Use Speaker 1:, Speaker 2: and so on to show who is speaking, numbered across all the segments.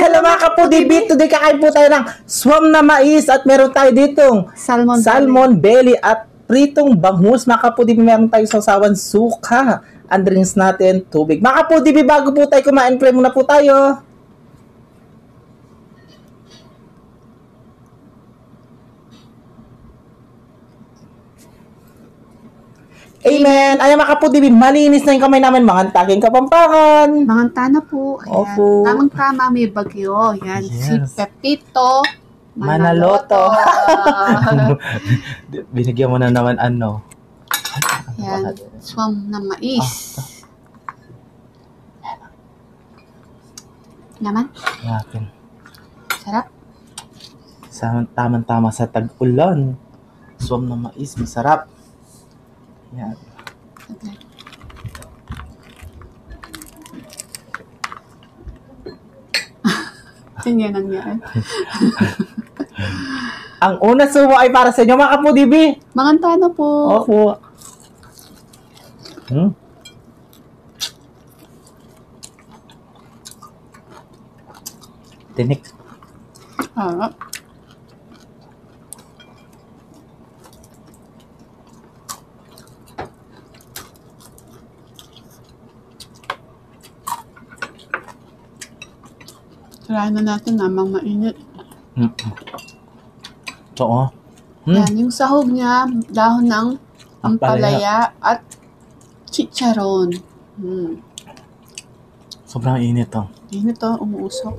Speaker 1: Hello mga kapudibit! Today kakain po tayo ng swam na mais at meron tayo ditong salmon belly at pritong bangus. Mga kapudibit, meron tayo sausawan suka. Ang drinks natin, tubig. Mga kapudibit, bago po tayo kumain, pray muna po tayo. Amen! Ayan mga kapudibit, malinis na yung kamay namin. Mangantaking Kapampangan.
Speaker 2: Manganta na po. Ayan.
Speaker 1: Opo.
Speaker 2: Tamang tama, may bagyo. Yan,
Speaker 1: Yes.
Speaker 2: si Pepito
Speaker 1: Manaloto. Binigyan mo na naman ano.
Speaker 2: Yan, swam na mais. Naman,
Speaker 1: Natin.
Speaker 2: sarap.
Speaker 1: Tamang-tama sa tag-ulan. Swam na mais, masarap. Yan.
Speaker 2: Okay. Yan ang yan.
Speaker 1: Ang una sumo ay para sa inyo mga kapudibi.
Speaker 2: Manganta na po.
Speaker 1: Opo. Tinik.
Speaker 2: Ah. Try na natin namang mainit.
Speaker 1: Oo.
Speaker 2: Yan, yung sahog niya, dahon ng ampalaya at chicharon.
Speaker 1: Sobrang init to.
Speaker 2: Init to, umuusok.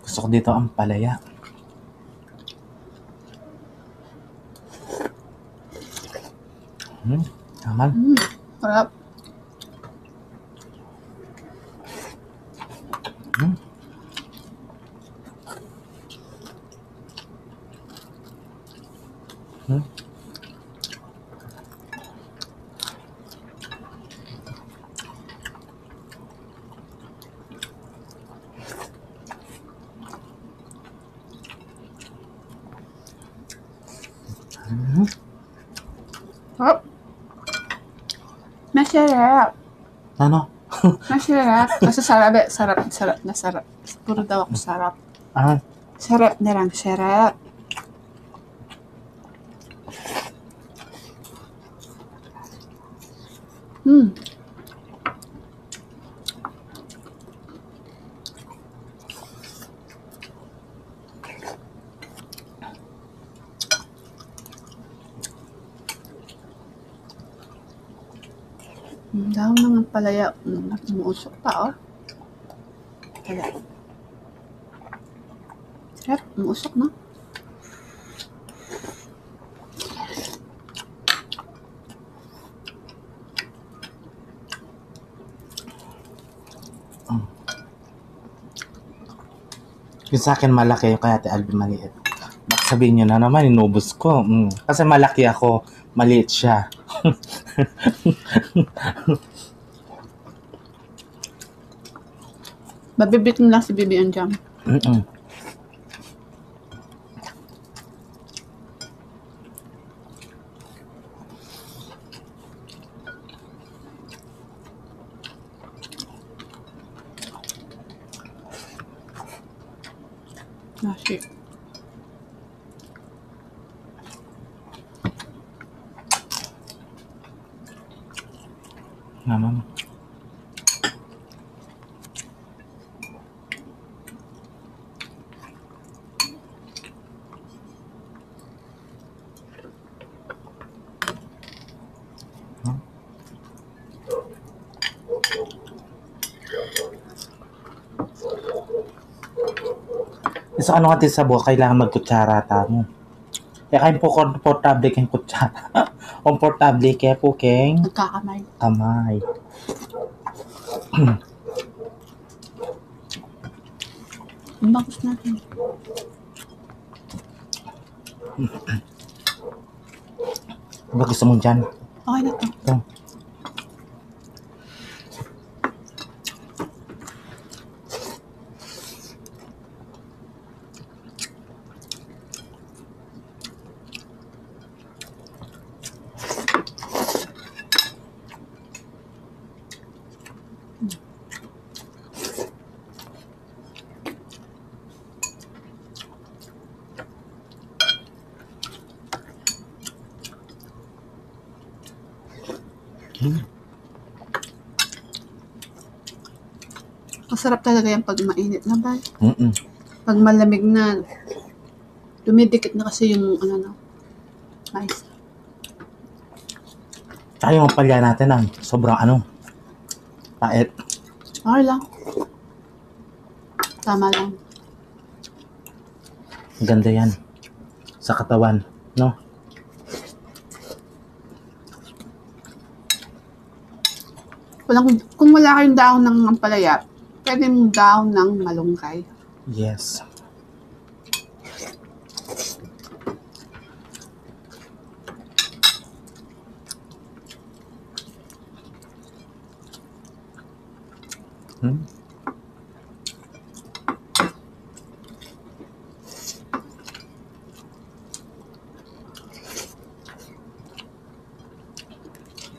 Speaker 1: Gusto ko dito ang palaya. Naman.
Speaker 2: Sarap. Sarap. Masarap.
Speaker 1: Ano?
Speaker 2: Masarap. Kasi sarap. Puro daw ako sarap. Sarap na lang, sarap. Dahon ng ampalaya. Umuusok pa, oh. Kaya. Sarap, umuusok, no?
Speaker 1: Yung sa akin malaki, yung kaya Ate Alvin maliit. Baka sabihin nyo na naman, inubos ko. Kasi malaki ako, maliit siya.
Speaker 2: Babibitin lang si Bibi ang jam. Nasi.
Speaker 1: Naman. Isa ano natin sa buhay, kailangan magkutsara tamo. Kaya kayo po komportable kayong kutsara. Komportable kaya po kayong
Speaker 2: Nagkakamay.
Speaker 1: kamay.
Speaker 2: Ang bangus natin.
Speaker 1: Ano gusto mo dyan?
Speaker 2: Okay na to.
Speaker 1: Ito.
Speaker 2: Masarap talaga yan pag mainit na ba?
Speaker 1: Mm-mm.
Speaker 2: Pag malamig na, dumidikit na kasi yung ano, mais.
Speaker 1: Tsaka yung palya natin sobrang pait.
Speaker 2: Okay lang. Tama lang.
Speaker 1: Ganda yan sa katawan, no?
Speaker 2: Kung wala kayong daon ng ampalaya, pwede mong daon ng malunggay.
Speaker 1: Yes.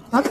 Speaker 2: Hop.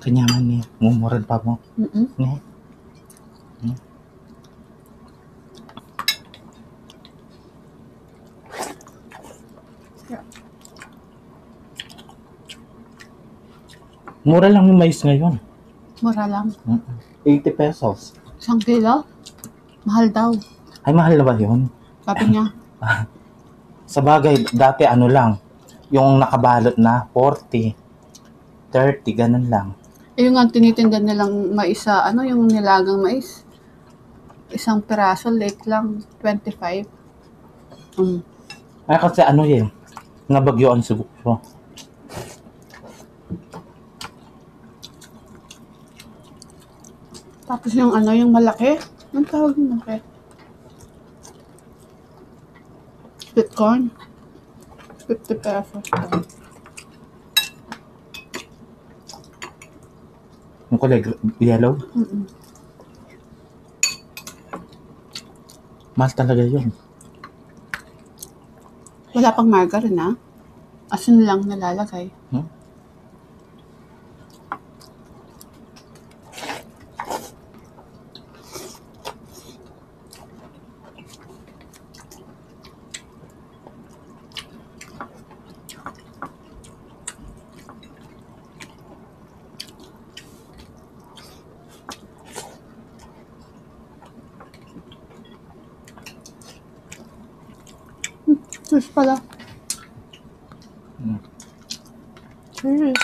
Speaker 1: Kanyaman niya. Mumuran pa mo. Ne?
Speaker 2: Yeah.
Speaker 1: Mura lang yung mais ngayon.
Speaker 2: Mura lang.
Speaker 1: 80 pesos.
Speaker 2: 1 kilo? Mahal daw.
Speaker 1: Ay, mahal na ba yun?
Speaker 2: Sabi niya.
Speaker 1: Sa bagay, dati lang. Yung nakabalot na, 40, 30, ganun lang.
Speaker 2: Yung nga tinitinda nilang mais sa, yung nilagang mais. Isang piraso, late lang, 25.
Speaker 1: Ay, kasi nabagyoan siguro.
Speaker 2: Tapos yung yung malaki. Anong tawag yung malaki? Sweet corn. 50 pesos.
Speaker 1: Yung kulay yellow. Mahal talaga yun.
Speaker 2: Wala pang margarine, asin lang nalalagay. Cheers pala. Cheers.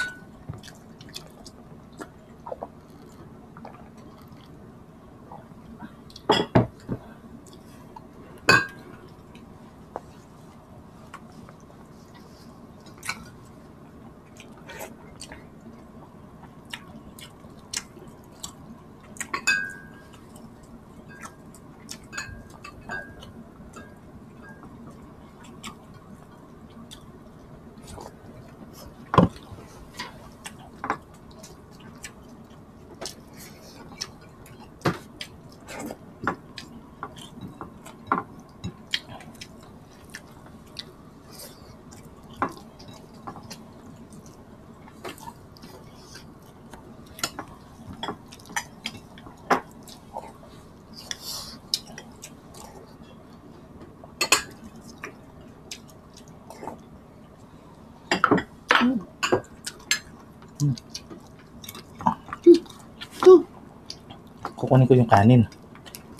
Speaker 1: Kukunin ko yung kanin.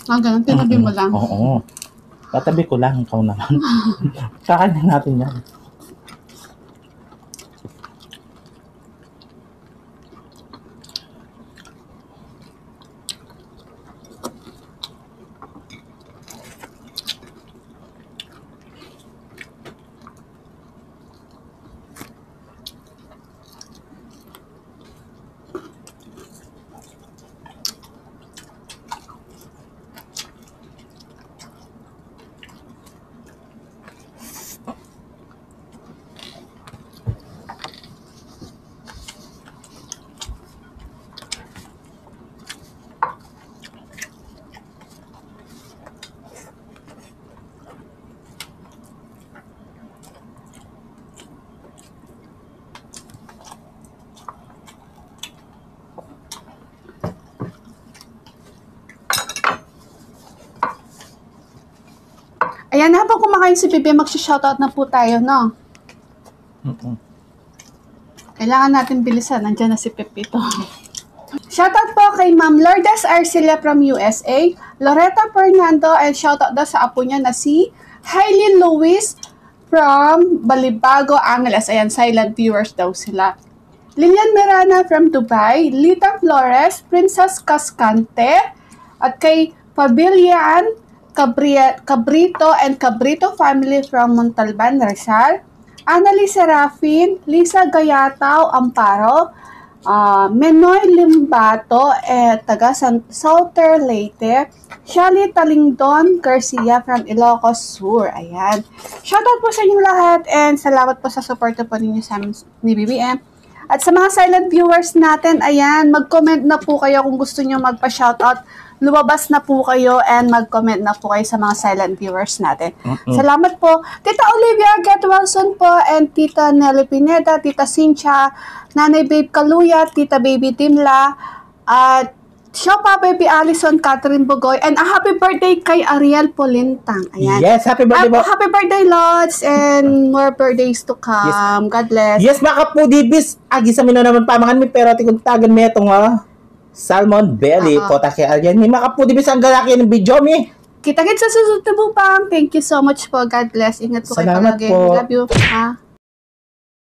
Speaker 2: Ganun. Tinabi mo lang.
Speaker 1: Oo. Tatabi ko lang, ikaw naman. Kakainin natin yan.
Speaker 2: Ayan, habang kumakain si Bibi, mag-shoutout na po tayo, no? Kailangan natin bilisan. Nandiyan na si Pepito. Shoutout po kay Ma'am Lourdes Arcilla from USA, Loretta Fernando, and shoutout daw sa apo niya na si Hailey Lewis from Balibago, Angeles. Ayan, silent viewers daw sila. Lilian Mirana from Dubai, Lita Flores, Princess Cascante, at kay Pavilian Cabrito and Cabrito family from Montalban, Rizal, Annalise Serafin, Lisa Gayatao Amparo, Menoy Limbato, taga Sauter Leyte, Shali Talingdon Garcia from Ilocos Sur. Ayan. Shoutout po sa inyo lahat and salamat po sa support po ninyo sa amin ni BBM. At sa mga silent viewers natin, ayan, mag-comment na po kayo kung gusto nyo magpa-shoutout. Lumabas na po kayo and mag-comment na po kayo sa mga silent viewers natin. Salamat po. Tita Olivia Get Wilson po and Tita Nelly Pineda, Tita Cynthia, Nanay Babe Kaluya, Tita Baby Timla, at Shopa Baby Allison, Catherine Bugoy, and a happy birthday kay Ariel Polintang. Ayan.
Speaker 1: Yes, happy birthday po.
Speaker 2: Happy birthday, Lods, and more birthdays to come. Yes. God bless.
Speaker 1: Yes, mga kapudibis. Agi sa mino naman pamangan mi, pero tagan mi itong salmon belly po ta kay Ariel. Mga kapudibis, ang galaki ng video mi.
Speaker 2: Kita-kits sa susunod na bupang. Thank you so much po. God bless. Ingat po kayo palagi. Love you. Ha?